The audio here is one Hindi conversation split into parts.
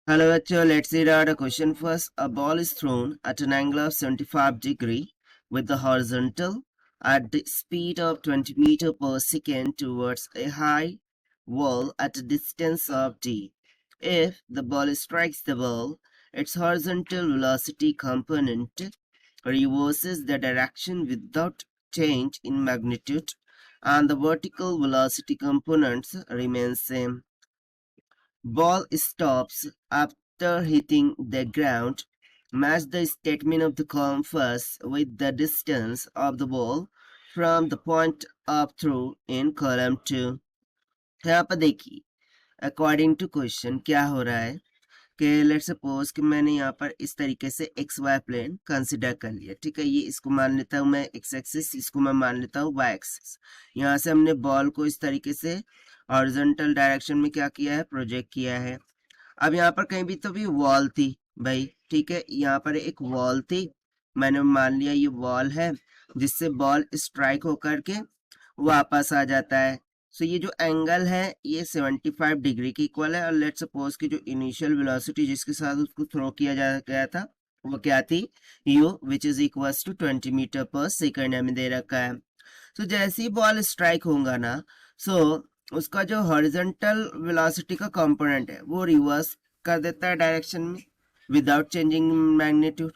Hello, bachcho. Let's read out a question first. A ball is thrown at an angle of 75 degree with the horizontal at the speed of 20 meter per second towards a high wall at a distance of d. If the ball strikes the wall, its horizontal velocity component reverses the direction without change in magnitude, and the vertical velocity components remain same. Ball stops after hitting the ground. Match the statement of the column first with the distance of the ball from the point up through in column 2. यहाँ पर देखिए अकॉर्डिंग टू क्वेश्चन क्या हो रहा है कि लेट सपोज कि मैंने यहाँ पर इस तरीके से एक्स वाई प्लेन कंसिडर कर लिया। ठीक है, ये इसको मान लेता हूँ मैं एक्स एक्सिस, इसको मैं मान लेता हूँ वाई एक्सिस। यहाँ से हमने बॉल को इस तरीके से हॉरिजॉन्टल डायरेक्शन में क्या किया है, प्रोजेक्ट किया है। अब यहाँ पर कहीं भी तो भी वॉल थी भाई, ठीक है, यहाँ पर एक वॉल थी, मैंने मान लिया ये वॉल है जिससे बॉल स्ट्राइक होकर के वापस आ जाता है। सो ये जो एंगल है ये 75 डिग्री के इक्वल है, और लेट सपोज की जो इनिशियल वेलोसिटी जिसके साथ उसको थ्रो किया गया था वो क्या थी, u which is equal to 20 metre per second हमें दे रखा है। सो जैसे ही बॉल स्ट्राइक होगा ना, सो उसका जो हॉरिजॉन्टल वेलोसिटी का कंपोनेंट है वो रिवर्स कर देता है डायरेक्शन में विदाउट चेंजिंग मैग्नीट्यूड।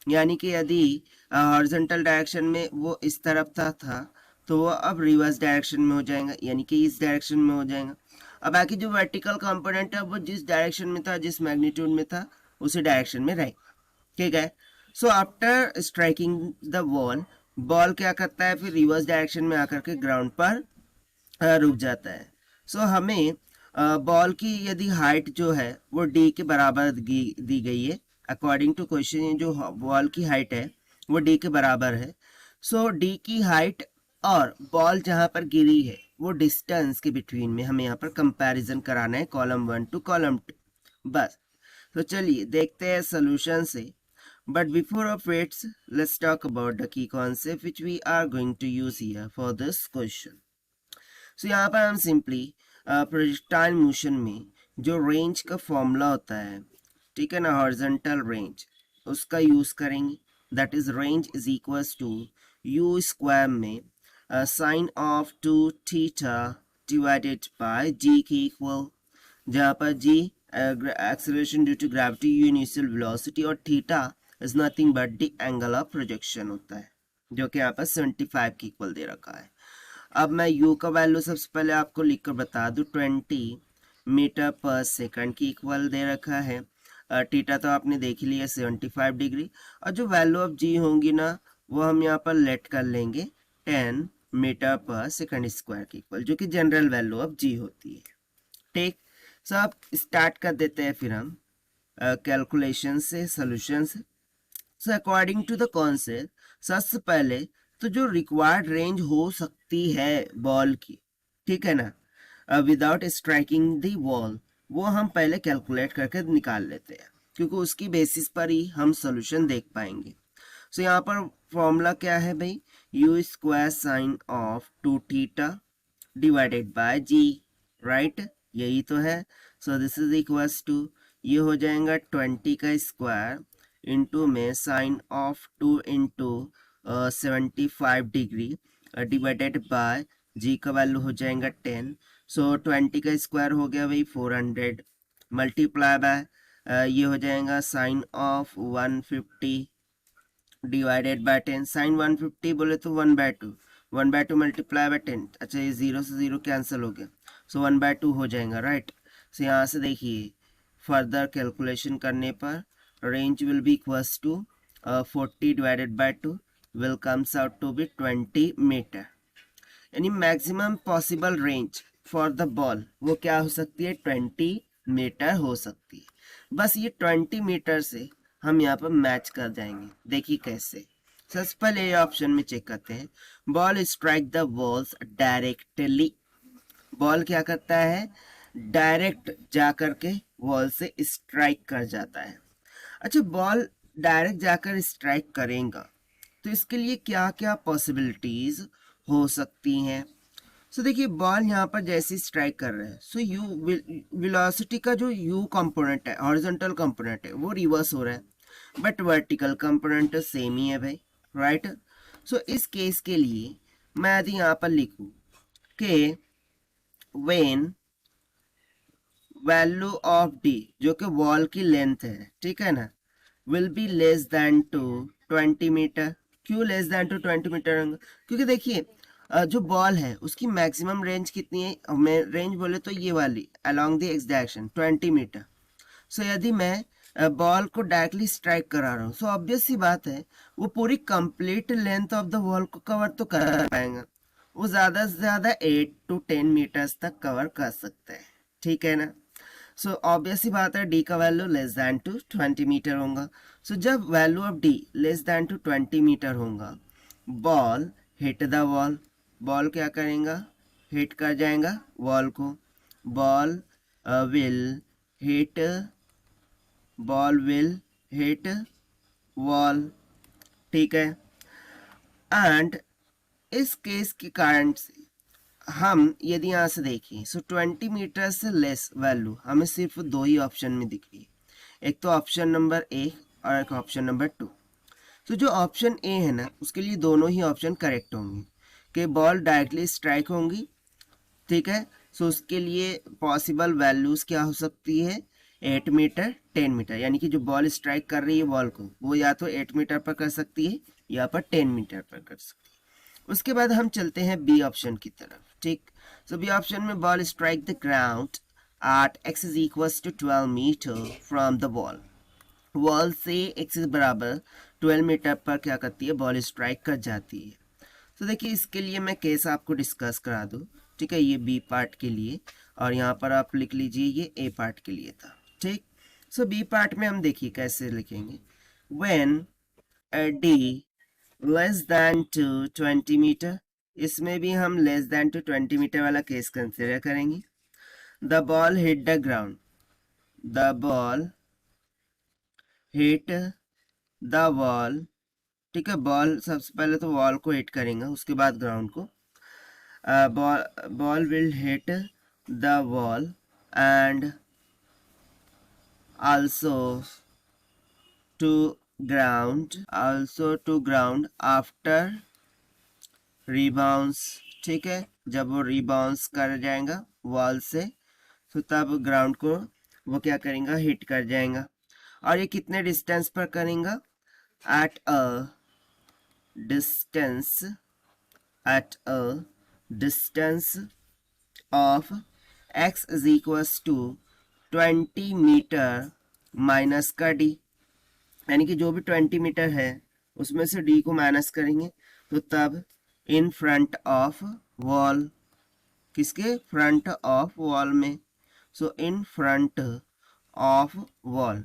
यानी कि यदि हॉरिजॉन्टल डायरेक्शन में वो इस तरफ था तो वो अब रिवर्स डायरेक्शन में हो जाएगा, यानी कि इस डायरेक्शन में हो जाएगा। अब बाकी जो वर्टिकल कंपोनेंट है वो जिस डायरेक्शन में था, जिस मैग्नीट्यूड में था, उसी डायरेक्शन में रहेगा। ठीक है, so after striking the wall, ball क्या करता है, फिर रिवर्स डायरेक्शन में आकर के ग्राउंड पर रुक जाता है। सो हमें बॉल की यदि हाइट जो है वो डी के बराबर दी गई है। अकॉर्डिंग टू क्वेश्चन जो बॉल की हाइट है वो डी के बराबर है। सो डी की हाइट और बॉल जहां पर गिरी है वो डिस्टेंस के बिटवीन में हमें यहाँ पर कंपैरिजन कराना है, कॉलम 1 टू कॉलम 2 बस। तो चलिए देखते हैं सोल्यूशन से। But before of it, let's talk about the key concept which we are going to use here for this question. So यहाँ पर हम सिंपली प्रोजेक्टाइल मोशन में जो रेंज का फॉर्मूला होता है, ठीक है ना, हॉरिजॉन्टल रेंज, उसका यूज करेंगे। That is range is equals to u square में sine of 2 theta divided by g के इक्वल, जहाँ पर g acceleration due to gravity, u initial velocity, और theta is nothing but the angle of projection होता है, जो कि यहाँ पर 75 की इक्वल दे रखा है। अब मैं u का वैल्यू सबसे पहले आपको लिखकर बता दूं, 20 मीटर पर सेकंड की इक्वल दे रखा है। थीटा तो आपने देख लिया 75 डिग्री, और जो वैल्यू ऑफ g होंगी ना वो हम यहाँ पर लेट कर लेंगे 10 मीटर पर सेकंड स्क्वायर की इक्वल, जो कि जनरल वैल्यू ऑफ g होती है। ठीक, सो अब स्टार्ट कर देते हैं फिर हम कैलकुलेशन से, सोल्यूशन से। So according to the concept, सबसे पहले तो जो रिक्वायर्ड रेंज हो सकती है बॉल की, ठीक है ना, विदाउट स्ट्राइकिंग द वॉल, वो हम पहले कैलकुलेट करके निकाल लेते हैं, क्योंकि उसकी बेसिस पर ही हम सोल्यूशन देख पाएंगे। सो यहाँ पर फॉर्मूला क्या है भाई, u square sine of 2 theta divided by g, right, यही तो है। So this is equals to, ये हो जाएगा 20 का स्क्वायर इंटू में sine of 2 into 75 degree divided by g का वैल्यू हो जाएगा 10। सो 20 का स्क्वायर हो गया भाई 400 मल्टीप्लाई बाय ये हो जाएगा sine of 150 divided by 10। Sine 150 बोले तो 1/2, 1/2 मल्टीप्लाई बाय 10। अच्छा, ये जीरो से जीरो कैंसिल हो गया, सो 1/2 हो जाएगा, राइट। सो यहाँ से देखिए फर्दर कैलकुलेशन करने पर range will be equals to 40 divided by 2 will comes out to be 20 meter। यानी maximum possible range for the ball वो क्या हो सकती है, 20 मीटर हो सकती है। बस ये 20 मीटर से हम यहाँ पर मैच कर जाएंगे। देखिए कैसे, सबसे पहले ये ऑप्शन में चेक करते हैं, ball strike the balls directly. Ball क्या करता है, डायरेक्ट जा करके वॉल से स्ट्राइक कर जाता है। अच्छा, बॉल डायरेक्ट जाकर स्ट्राइक करेगा तो इसके लिए क्या क्या पॉसिबिलिटीज हो सकती हैं। सो देखिए बॉल यहाँ पर जैसे स्ट्राइक कर रहा है, सो यू वेलोसिटी का जो यू कंपोनेंट है, हॉरिजॉन्टल कंपोनेंट है, वो रिवर्स हो रहा है, बट वर्टिकल कंपोनेंट तो सेम ही है भाई, राइट। सो इस केस के लिए मैं यदि यहाँ पर लिखूं कि व्हेन वैल्यू ऑफ डी, जो कि वॉल की लेंथ है, ठीक है ना, will be less than to 20 metre. क्यों लेस देन टू 20 मीटर होगा? क्योंकि देखिए जो बॉल है उसकी मैक्सिमम रेंज कितनी है, हमें रेंज बोले तो ये वाली along the x direction 20 metre. So यदि मैं बॉल को डायरेक्टली स्ट्राइक करा रहा हूँ, सो ऑब्वियस सी बात है वो पूरी complete length of the wall को कवर तो कर पाएंगे, वो ज़्यादा से ज़्यादा 8 to 10 मीटर्स तक कवर कर सकते हैं, ठीक है ना। सो ऑब्वियस सी बात है डी का value less than to 20 metre होगा। सो जब value of D less than to 20 metre होगा, ball hit the wall, ball क्या करेगा, हिट कर जाएगा वॉल को, ball will hit ball will hit wall, ठीक है। एंड इस केस के कारण से हम यदि यहाँ से देखें, सो 20 मीटर से लेस वैल्यू हमें सिर्फ दो ही ऑप्शन में दिख रही है, एक तो ऑप्शन नंबर ए और एक ऑप्शन नंबर 2। तो जो ऑप्शन ए है ना, उसके लिए दोनों ही ऑप्शन करेक्ट होंगे कि बॉल डायरेक्टली स्ट्राइक होंगी, ठीक है। सो उसके लिए पॉसिबल वैल्यूज क्या हो सकती है, 8 मीटर 10 मीटर, यानी कि जो बॉल स्ट्राइक कर रही है बॉल को, वो या तो 8 मीटर पर कर सकती है या पर 10 मीटर पर कर सकती है। उसके बाद हम चलते हैं बी ऑप्शन की तरफ, ठीक। सो बी ऑप्शन में ball strike the ground at x is equals to 12 metre from the ball, wall से एक्सिस बराबर 12 मीटर पर क्या करती है, बॉल स्ट्राइक कर जाती है। तो देखिए इसके लिए मैं केस आपको डिस्कस करा दूँ, ठीक है, ये बी पार्ट के लिए, और यहाँ पर आप लिख लीजिए ये ए पार्ट के लिए था, ठीक। सो बी पार्ट में हम देखिए कैसे लिखेंगे, when d less than to 20 metre, इसमें भी हम लेस दैन टू 20 मीटर वाला केस कंसिडर करेंगे। The ball hit the ground, the ball hit the wall, ठीक है, बॉल सबसे पहले तो वॉल को हिट करेंगे, उसके बाद ग्राउंड को। Ball will hit the wall and also to ground after rebounds, ठीक है, जब वो रिबाउंस कर जाएगा वॉल से, तो तब ग्राउंड को वो क्या करेगा, हिट कर जाएगा। और ये कितने डिस्टेंस पर करेगा, at a distance of x is equals to 20 metre minus का डी, यानी कि जो भी 20 मीटर है उसमें से डी को माइनस करेंगे, तो तब इन फ्रंट ऑफ वॉल, किसके, फ्रंट ऑफ वॉल में, सो इन फ्रंट ऑफ वॉल।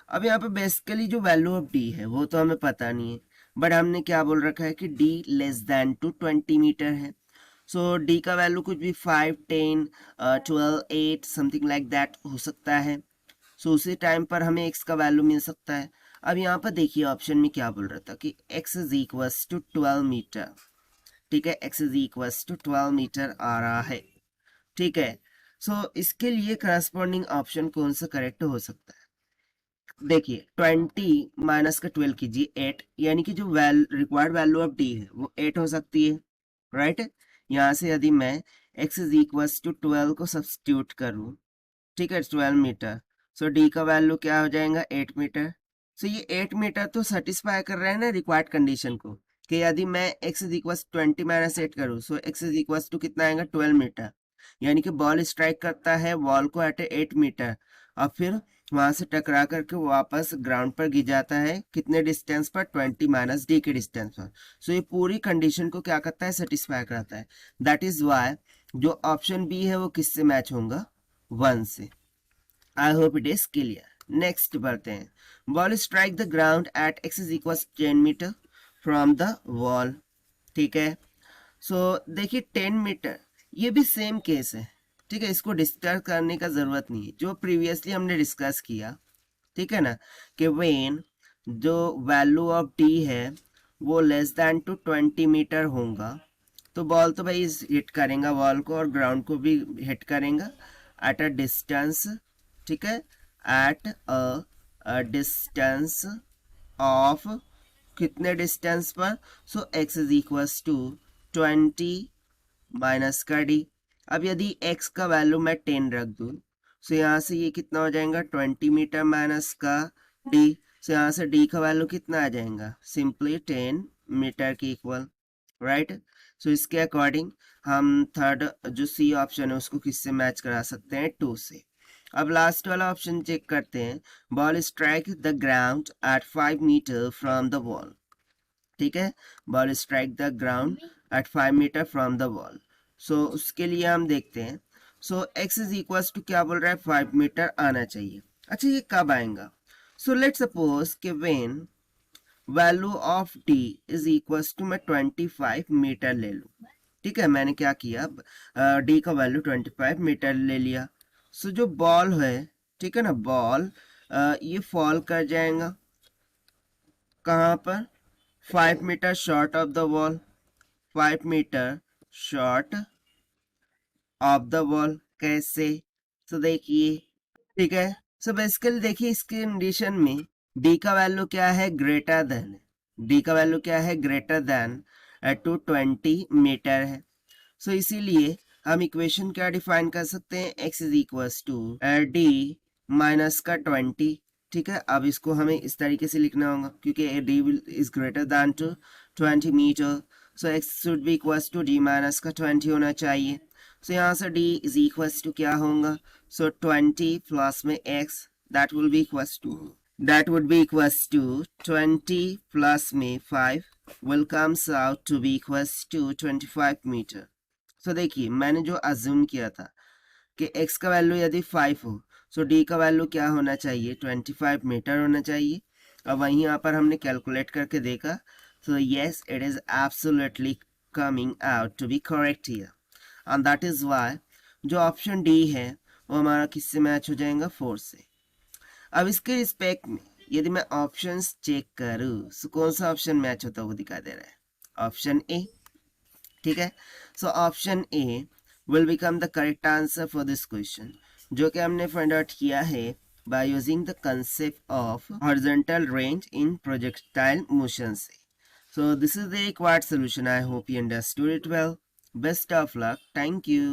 अब यहाँ पे बेसिकली जो वैल्यू ऑफ डी है वो तो हमें पता नहीं है, बट हमने क्या बोल रखा है कि d less than to 20 metre है। सो डी का वैल्यू कुछ भी 5, 10, 12, 8 समथिंग लाइक दैट हो सकता है। सो उसी टाइम पर हमें x का वैल्यू मिल सकता है। अब यहाँ पर देखिए ऑप्शन में क्या बोल रहा था कि x is equals to 12 meter, ठीक है, x is equals to 12 meter आ रहा है, ठीक है। सो इसके लिए करस्पॉन्डिंग ऑप्शन कौन सा करेक्ट हो सकता है, देखिए 20 माइनस का 12 कीजिए 8, यानी कि जो रिक्वायर्ड वैल्यू ऑफ डी है वो 8 हो सकती है, राइट। यहाँ से यदि मैं x इज इक्वल्स टू 12 को सब्स्टिट्यूट करूँ, ठीक है, 12 मीटर, सो डी का वैल्यू क्या हो जाएगा, 8 मीटर। सो ये 8 मीटर तो सेटिस्फाई कर रहे हैं ना रिक्वायर्ड कंडीशन को, कि यदि मैं x इज इक्वल्स 20 माइनस 8 करूँ, सो x इज इक्वल्स टू कितना आएगा, 12 मीटर, यानी कि बॉल स्ट्राइक करता है वॉल को एट 8 मीटर, और फिर वहां से टकरा करके वापस ग्राउंड पर गिर जाता है, कितने डिस्टेंस पर, 20 माइनस डी के डिस्टेंस पर। सो ये पूरी कंडीशन को क्या करता है, सेटिस्फाई कराता है। दैट इज वाई जो ऑप्शन बी है वो किससे मैच होगा, 1 से। I hope it is clear. Next बढ़ते हैं, ball strike the ground at x is equal 10 metre from the wall, ठीक है। सो देखिए 10 मीटर ये भी सेम केस है, ठीक है, इसको डिस्कस करने का जरूरत नहीं है, जो प्रीवियसली हमने डिस्कस किया, ठीक है ना, कि व्हेन जो वैल्यू ऑफ डी है वो लेस देन टू 20 मीटर होगा, तो बॉल तो भाई हिट करेगा वॉल को और ग्राउंड को भी हिट करेगा एट अ डिस्टेंस, ठीक है, एट अ डिस्टेंस ऑफ, कितने डिस्टेंस पर, so x is equals to 20 minus का d। अब यदि x का वैल्यू मैं 10 रख दूं, सो यहाँ से ये कितना हो जाएगा 20 मीटर माइनस का d। सो यहाँ से d का वैल्यू कितना आ जाएगा, सिंपली 10 मीटर के इक्वल, राइट। सो इसके अकॉर्डिंग हम थर्ड जो सी ऑप्शन है उसको किससे मैच करा सकते हैं, 2 से। अब लास्ट वाला ऑप्शन चेक करते हैं, ball strike the ground at 5 meter from the wall, ठीक है, ball strike the ground at 5 meter from the wall. So उसके लिए हम देखते हैं, so x is equal to क्या बोल रहा है, 5 मीटर आना चाहिए। अच्छा ये कब आएगा, सो लेट सपोज कि when value of d is equal to मैं 25 मीटर ले लूँ, ठीक है, मैंने क्या किया, d का वैल्यू 25 मीटर ले लिया। सो जो बॉल है, ठीक है ना, बॉल ये फॉल कर जाएगा कहाँ पर, 5 metre short of the wall, 5 metre short of the wall. कैसे, तो देखिए, ठीक है, सो बेसिकली देखिए इस कंडीशन में d का वैल्यू क्या है, ग्रेटर देन, d का वैल्यू क्या है, ग्रेटर देन टू 20 मीटर है। सो इसीलिए हम इक्वेशन क्या डिफाइन कर सकते हैं, x is equals to d minus का 20, ठीक है। अब इसको हमें इस तरीके से लिखना होगा क्योंकि d is greater than to 20 metre, so x should be equals to d minus का 20 होना चाहिए। सो यहाँ से d इज इक्वल्स टू क्या होगा, सो 20 प्लस में x, that will be equals to, that would be equals to 20 plus में 5 will comes out to be equals to 25 meter. So देखिए मैंने जो अज्यूम किया था कि x का वैल्यू यदि 5 हो, सो d का वैल्यू क्या होना चाहिए, 25 मीटर होना चाहिए। अब वहीं यहाँ पर हमने कैलकुलेट करके देखा, so yes it is absolutely coming out to be correct here, and that is why जो ऑप्शन डी है वो हमारा किससे मैच हो जाएगा, 4 से। अब इसके रिस्पेक्ट में यदि मैं ऑप्शंस चेक करूँ तो कौन सा ऑप्शन मैच होता हुआ दिखाई दे रहा है, ऑप्शन ए, ठीक है। So option A will become the correct answer for this question, जो कि हमने फाइंड आउट किया है by using the concept of horizontal range in projectile motion से। So this is the required solution. I hope you understood it well. Best of luck. Thank you.